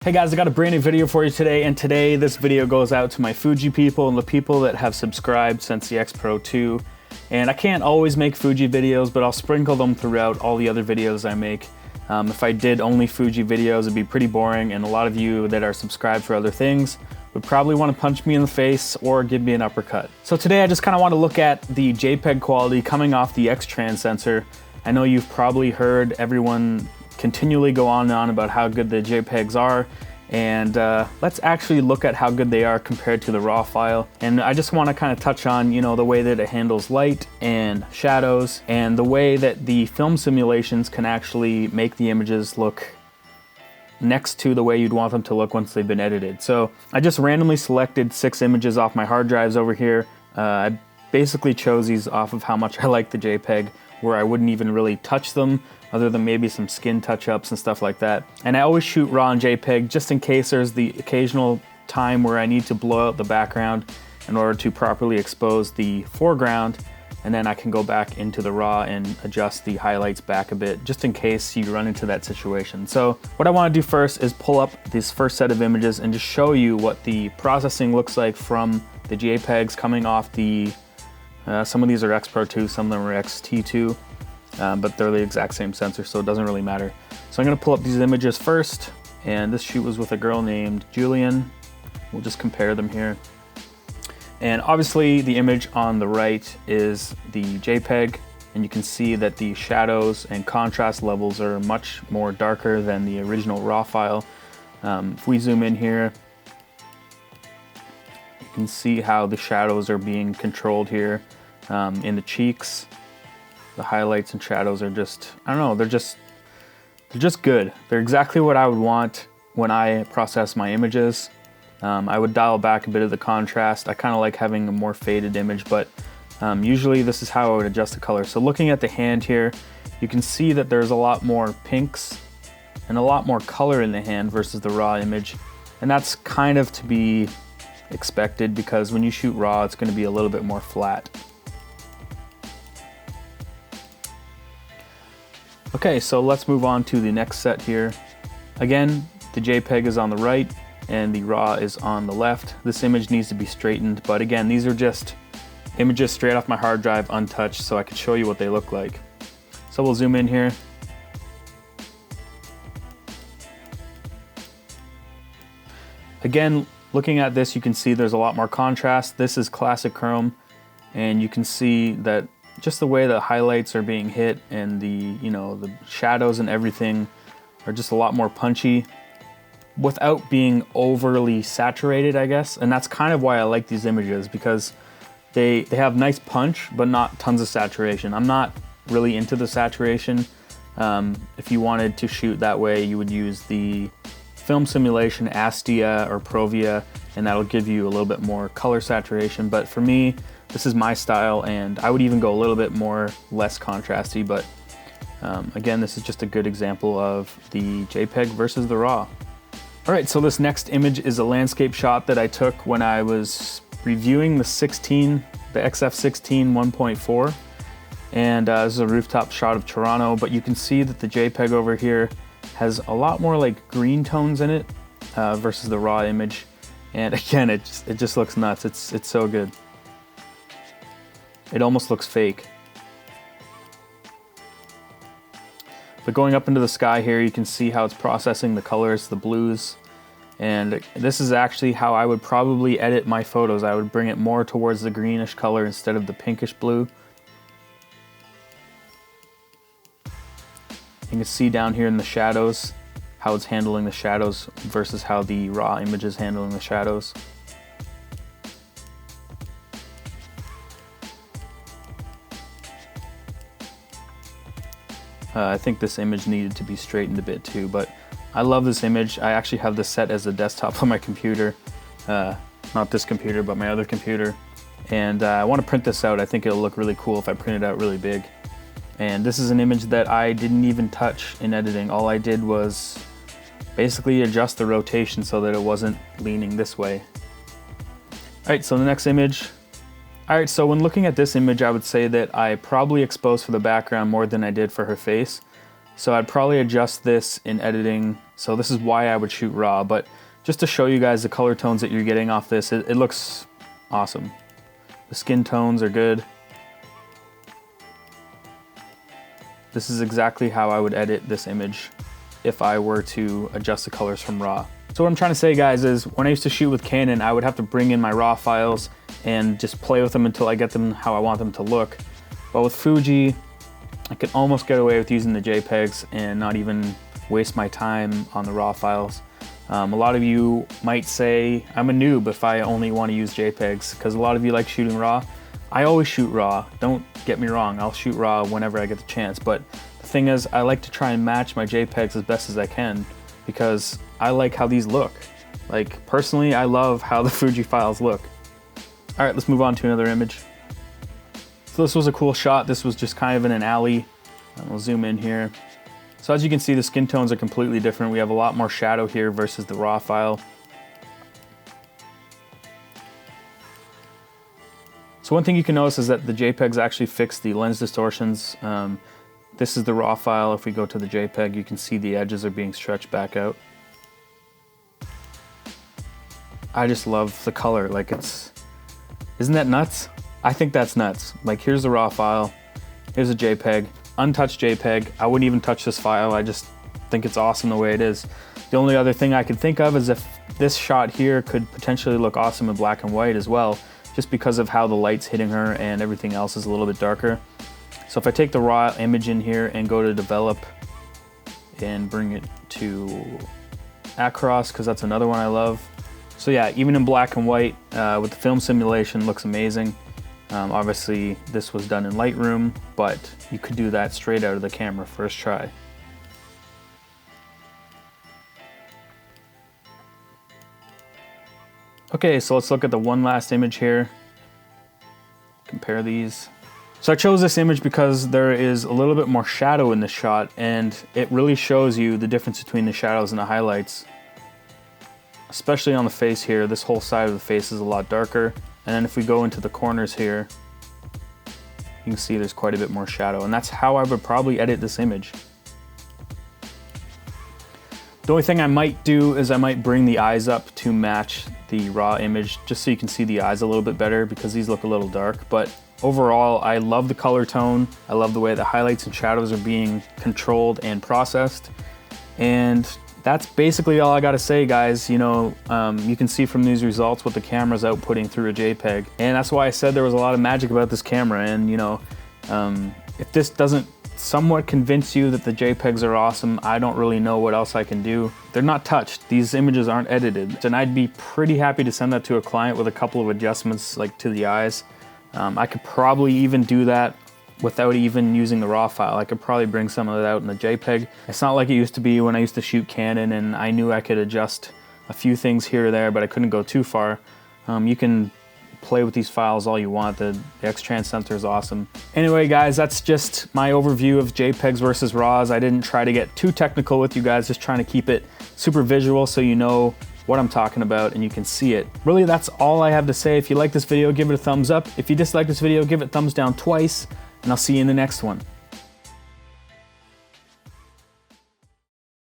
Hey guys, I got a brand new video for you today, and today this video goes out to my Fuji people and the people that have subscribed since the X Pro 2. And I can't always make Fuji videos, but I'll sprinkle them throughout all the other videos I make. If I did only Fuji videos, it'd be pretty boring, and a lot of you that are subscribed for other things would probably want to punch me in the face or give me an uppercut. So today I just kind of want to look at the JPEG quality coming off the X-Trans sensor. I know you've probably heard everyone continually go on and on about how good the JPEGs are, and let's actually look at how good they are compared to the raw file. And I just want to kind of touch on, the way that it handles light and shadows, and the way that the film simulations can actually make the images look next to the way you'd want them to look once they've been edited. So I just randomly selected 6 images off my hard drives over here. I basically chose these off of how much I like the JPEG, where I wouldn't even really touch them other than maybe some skin touch-ups and stuff like that. And I always shoot raw and JPEG just in case there's the occasional time where I need to blow out the background in order to properly expose the foreground, and then I can go back into the raw and adjust the highlights back a bit just in case you run into that situation. So what I want to do first is pull up this first set of images and just show you what the processing looks like from the JPEGs coming off the some of these are X Pro 2, some of them are X-T2, but they're the exact same sensor, so it doesn't really matter. So I'm going to pull up these images first, and this shoot was with a girl named Julian. We'll just compare them here. And obviously the image on the right is the JPEG, and you can see that the shadows and contrast levels are much more darker than the original raw file. If we zoom in here, you can see how the shadows are being controlled here. In the cheeks, the highlights and shadows are just, I don't know, they're just good. They're exactly what I would want when I process my images. I would dial back a bit of the contrast. I kind of like having a more faded image, but usually this is how I would adjust the color. So looking at the hand here, you can see that there's a lot more pinks and a lot more color in the hand versus the raw image. And that's kind of to be expected because when you shoot raw, it's going to be a little bit more flat. Okay, so let's move on to the next set here. Again, the JPEG is on the right and the raw is on the left. This image needs to be straightened, but again, these are just images straight off my hard drive untouched, so I could show you what they look like. So we'll zoom in here. Again, looking at this, you can see there's a lot more contrast. This is classic chrome, and you can see that just the way the highlights are being hit and the shadows and everything are just a lot more punchy without being overly saturated, I guess. And that's kind of why I like these images, because they have nice punch but not tons of saturation. I'm not really into the saturation. If you wanted to shoot that way, you would use the film simulation Astia or Provia, and that'll give you a little bit more color saturation. But for me, this is my style, and I would even go a little bit more less contrasty, but again, this is just a good example of the JPEG versus the raw. All right, so this next image is a landscape shot that I took when I was reviewing the XF16 1.4, and this is a rooftop shot of Toronto, but you can see that the JPEG over here has a lot more like green tones in it versus the raw image, and again, it just looks nuts. It's so good. It almost looks fake. But going up into the sky here, you can see how it's processing the colors, the blues. And this is actually how I would probably edit my photos. I would bring it more towards the greenish color instead of the pinkish blue. You can see down here in the shadows how it's handling the shadows versus how the raw image is handling the shadows. I think this image needed to be straightened a bit too, but I love this image. I actually have this set as a desktop on my computer. Not this computer, but my other computer. And I want to print this out. I think it'll look really cool if I print it out really big. And this is an image that I didn't even touch in editing. All I did was basically adjust the rotation so that it wasn't leaning this way. All right, so the next image. All right, so when looking at this image, I would say that I probably exposed for the background more than I did for her face. So I'd probably adjust this in editing. So this is why I would shoot RAW, but just to show you guys the color tones that you're getting off this, it looks awesome. The skin tones are good. This is exactly how I would edit this image if I were to adjust the colors from RAW. So what I'm trying to say, guys, is when I used to shoot with Canon, I would have to bring in my RAW files and just play with them until I get them how I want them to look. But with Fuji, I could almost get away with using the JPEGs and not even waste my time on the RAW files. A lot of you might say I'm a noob if I only want to use JPEGs, because a lot of you like shooting RAW. I always shoot RAW, don't get me wrong, I'll shoot RAW whenever I get the chance, but the thing is, I like to try and match my JPEGs as best as I can because I like how these look. Like, personally, I love how the Fuji files look. All right, let's move on to another image. So this was a cool shot. This was just kind of in an alley. We'll zoom in here. So as you can see, the skin tones are completely different. We have a lot more shadow here versus the RAW file. So one thing you can notice is that the JPEGs actually fix the lens distortions. This is the RAW file. If we go to the JPEG, you can see the edges are being stretched back out. I just love the color. Like, isn't that nuts? I think that's nuts. Like, here's the RAW file. Here's a JPEG, untouched JPEG. I wouldn't even touch this file. I just think it's awesome the way it is. The only other thing I could think of is if this shot here could potentially look awesome in black and white as well, just because of how the light's hitting her and everything else is a little bit darker. So if I take the raw image in here and go to develop and bring it to Across, because that's another one I love. So yeah, even in black and white with the film simulation, looks amazing. Obviously this was done in Lightroom, but you could do that straight out of the camera first try. Okay, so let's look at the one last image here. Compare these. So I chose this image because there is a little bit more shadow in this shot, and it really shows you the difference between the shadows and the highlights. Especially on the face here, this whole side of the face is a lot darker. And then if we go into the corners here, you can see there's quite a bit more shadow, and that's how I would probably edit this image. The only thing I might do is I might bring the eyes up to match the raw image, just so you can see the eyes a little bit better, because these look a little dark. But overall, I love the color tone. I love the way the highlights and shadows are being controlled and processed. And that's basically all I gotta say, guys. You know, you can see from these results what the camera's outputting through a JPEG. And that's why I said there was a lot of magic about this camera. And you know, if this doesn't somewhat convince you that the JPEGs are awesome, I don't really know what else I can do. They're not touched. These images aren't edited. And I'd be pretty happy to send that to a client with a couple of adjustments, like to the eyes. I could probably even do that without even using the raw file. I could probably bring some of that out in the JPEG. It's not like it used to be when I used to shoot Canon and I knew I could adjust a few things here or there, but I couldn't go too far. You can play with these files all you want. The X-Trans sensor is awesome. Anyway, guys, that's just my overview of JPEGs versus RAWs. I didn't try to get too technical with you guys, just trying to keep it super visual so you know what I'm talking about and you can see it. Really, that's all I have to say. If you like this video, give it a thumbs up. If you dislike this video, give it a thumbs down twice, and I'll see you in the next one.